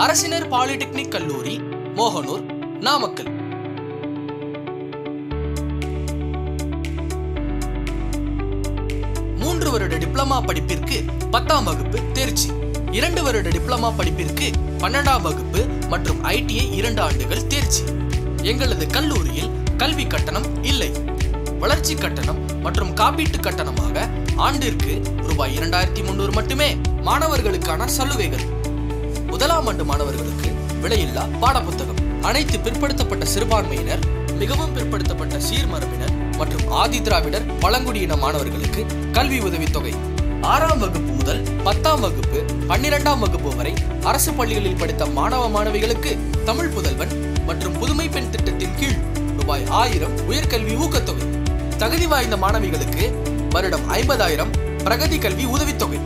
அரசினர் பாலிடெக்னிக் கல்லூரி, மோகனூர், நாமக்கல். 3 வருட டிப்ளமா படிப்பிற்கு 10ஆம் வகுப்பு தேர்ச்சி. 2 வருட டிப்ளமா படிப்பிற்கு 12ஆம் வகுப்பு மற்றும் ITI 2 ஆண்டுகள் தேர்ச்சி. எங்களது கல்லூரியில் கல்வி கட்டணம் இல்லை. வளர்ச்சி கட்டணம் மற்றும் காப்பீட்டு கட்டணமாக ஆண்டிற்கு ரூபாய் 2300 மட்டுமே. மாணவர்களுக்கான சலுகைகள்: 1ஆம் ஆண்டு மாணவர்களுக்கு விலையில்லா பாடப்புத்தகம், அனைத்து பிற்படுத்தப்பட்ட சிறுபான்மையினர், மிகவும் பிற்படுத்தப்பட்ட சீர்மரபினர் மற்றும் ஆதி திராவிடர் பழங்குடியின மாணவர்களுக்கு கல்வி உதவித்தொகை. 6ஆம் வகுப்பு முதல் 10ஆம் வகுப்பு 12ஆம் வகுப்பு வரை அரசு பள்ளிகளில் படித்த மாணவ மாணவிகளுக்கு தமிழ் புதல்வன் மற்றும் புதுமை பெண் திட்டத்தின் கீழ் ரூபாய் 1000 உயர்கல்வி ஊக்கத்தொகை. தகுதி வாய்ந்த மாணவிகளுக்கு வருடம் 50,000 பிரகதி கல்வி உதவித்தொகை.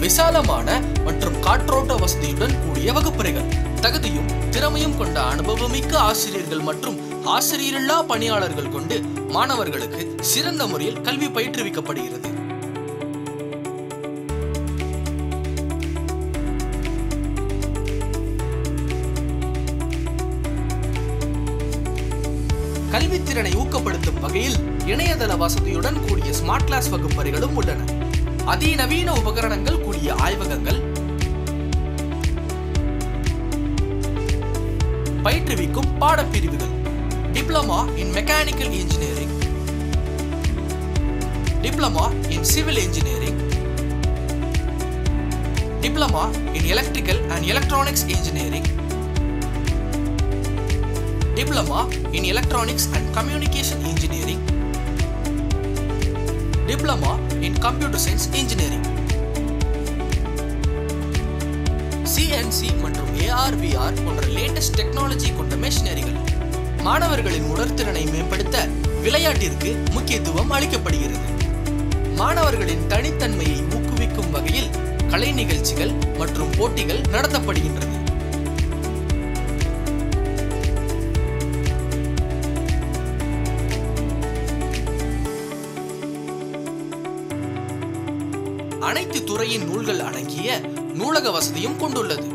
விசாலமான மற்றும் காற்றோட்ட வசதியுடன் கூடிய வகுப்பறைகள். தகுதியும் திறமையும் கொண்ட அனுபவமிக்க ஆசிரியர்கள் மற்றும் ஆசிரியரில்லா பணியாளர்கள் கொண்டு மாணவர்களுக்கு சிறந்த முறையில் கல்வி பயிற்றுவிக்கப்படுகிறது. கல்வித்திறனை ஊக்கப்படுத்தும் வகையில் இணையதள வசதியுடன் கூடிய ஸ்மார்ட் கிளாஸ் வகுப்பறைகளும் உள்ளன. அதிநவீன உபகரணங்கள் கூடிய ஆய்வகங்கள், பயிற்றுவிக்கும் பாடப்பிரிவுகள்: diploma in mechanical engineering, diploma in civil engineering, diploma in electrical and electronics engineering, diploma in electronics and communication engineering, diploma in computer science engineering. CNC மற்றும் AR/VR போன்ற லேட்டஸ்ட் டெக்னாலஜி கொண்ட மெஷினரிகள். மாணவர்களின் உடற்திறனை மேம்படுத்த விளையாட்டிற்கு முக்கியத்துவம் அளிக்கப்படுகிறது. மாணவர்களின் தனித்தன்மையை ஊக்குவிக்கும் வகையில் கலை நிகழ்ச்சிகள் மற்றும் போட்டிகள் நடத்தப்படுகின்றன. அனைத்து துறையின் நூல்கள் அடங்கிய நூலக வசதியும் கொண்டுள்ளது.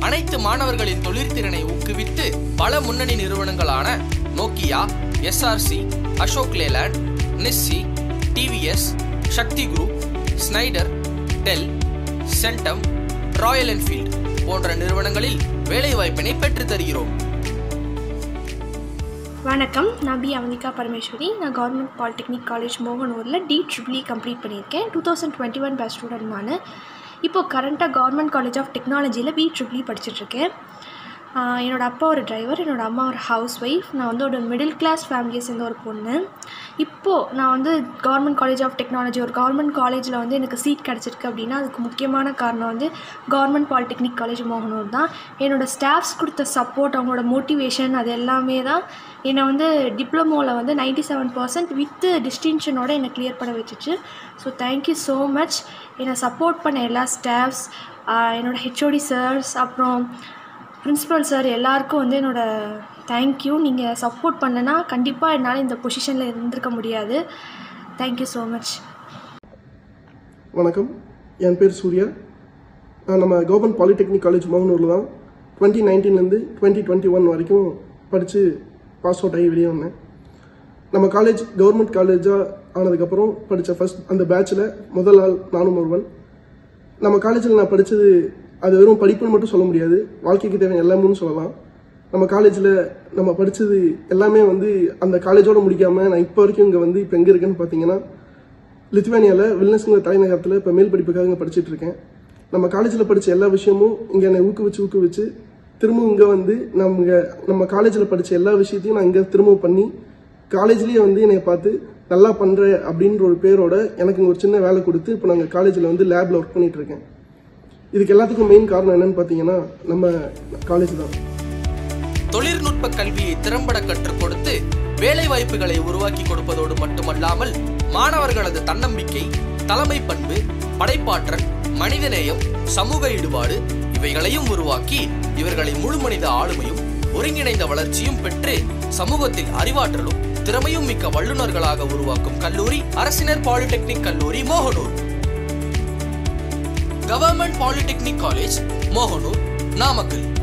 அனைத்து மாணவர்களின் தொழிற்திறனை ஊக்குவித்து பல முன்னணி நிறுவனங்களான நோக்கியா, SRC, அசோக் லேலண்ட், நிஸ்ஸி, TVS, Sakthi group, Schneider, Dell, Centum, Royal Enfield போன்ற நிறுவனங்களில் வேலைவாய்ப்பினை பெற்று தருகிறோம். வணக்கம், நான் பி அவனிகா பரமேஸ்வரி. நான் கவர்மெண்ட் பாலிடெக்னிக் காலேஜ் மோகனூரில் DEEE கம்ப்ளீட் பண்ணியிருக்கேன். 2021 பேட்ச் ஸ்டூடெண்ட் நான். இப்போது கரண்ட்டாக கவர்மெண்ட் காலேஜ் ஆஃப் டெக்னாலஜியில் BEE படிச்சுட்ருக்கேன். என்னோடய அப்பா ஒரு டிரைவர், என்னோடய அம்மா ஒரு ஹவுஸ் ஒய்ஃப். நான் வந்து ஒரு மிடில் கிளாஸ் ஃபேமிலியை சேர்ந்த ஒரு பொண்ணு. இப்போது நான் வந்து கவர்மெண்ட் காலேஜ் ஆஃப் டெக்னாலஜி, ஒரு கவர்மெண்ட் காலேஜில் வந்து எனக்கு சீட் கிடச்சிருக்கு அப்படின்னா அதுக்கு முக்கியமான காரணம் வந்து கவர்மெண்ட் பாலிடெக்னிக் காலேஜ் மோகனூர் தான். என்னோடய ஸ்டாஃப்ஸ் கொடுத்த சப்போர்ட், அவங்களோட மோட்டிவேஷன், அது எல்லாமே தான் என்னை வந்து டிப்ளமோவில் வந்து 97% வித் டிஸ்டிங்ஷனோட என்னை கிளியர் பண்ண வச்சுச்சு. So thank you so much. என்னை சப்போர்ட் பண்ண எல்லா ஸ்டாஃப்ஸ், என்னோடய HOD சார்ஸ், அப்புறம் பிரின்ஸிபல் சார் எல்லாருக்கும் வந்து என்னோடய தேங்க்யூ. நீங்கள் சப்போர்ட் பண்ணனா கண்டிப்பாக என்னால் இந்த பொசிஷனில் இருந்திருக்க முடியாது. Thank you so much. வணக்கம், என் பேர் சூர்யா. நான் நம்ம கவர்மெண்ட் பாலிடெக்னிக் காலேஜ் மோகனூரில் தான் 2019 2021 வரைக்கும் படித்து பாஸ் அவுட் ஆகி வெளியே வந்தேன். நம்ம காலேஜ் கவர்மெண்ட் காலேஜாக ஆனதுக்கப்புறம் படித்த ஃபர்ஸ்ட் அந்த பேட்சில் முதல் நாள் நானும் ஒருவன். நம்ம காலேஜில் நான் படித்தது அது வெறும் படிப்புன்னு மட்டும் சொல்ல முடியாது, வாழ்க்கைக்கு தேவையான எல்லாமே சொல்லலாம். நம்ம காலேஜில் நம்ம படித்தது எல்லாமே வந்து அந்த காலேஜோடு முடிக்காமல் நான் இப்போ வரைக்கும் இங்கே வந்து இப்போ எங்கே இருக்கேன்னு பார்த்தீங்கன்னா லித்துவேனியாவில் வில்னஸ்ங்கிற தலைநகரத்தில் இப்போ மேல் படிப்புக்காக இங்கே படிச்சுட்டு இருக்கேன். நம்ம காலேஜில் படித்த எல்லா விஷயமும் இங்கே என்னை ஊக்குவிச்சு திரும்பவும் இங்கே வந்து நம்ம காலேஜில் படித்த எல்லா விஷயத்தையும் நான் இங்கே திரும்ப பண்ணி காலேஜ்லேயே வந்து என்னை பார்த்து நல்லா பண்ணுற அப்படின்ற ஒரு பேரோட எனக்கு இங்கே ஒரு சின்ன வேலை கொடுத்து இப்போ நாங்கள் காலேஜில் வந்து லேபில் ஒர்க் பண்ணிட்டு இருக்கேன். இதுக்கு எல்லாத்துக்கும் மெயின் காரணம் என்னன்னு பார்த்தீங்கன்னா நம்ம காலேஜ் தான். தொழில்நுட்ப கல்வியை திறம்பட கற்றுக் கொடுத்து வேலை வாய்ப்புகளை உருவாக்கி கொடுப்பதோடு மட்டுமல்லாமல் மாணவர்களது தன்னம்பிக்கை, தலைமை பண்பு, படைப்பாற்றல், மனிதநேயம், சமூக ஈடுபாடு இவைகளையும் உருவாக்கி இவர்களை முழு மனித ஆளுமையும் ஒருங்கிணைந்த வளர்ச்சியும் பெற்று சமூகத்தில் அறிவாற்றலும் திறமையும் மிக்க வல்லுநர்களாக உருவாக்கும் கல்லூரி அரசினர் பாலிடெக்னிக் கல்லூரி Mohanur. Government polytechnic college Mohanur, Namakkal.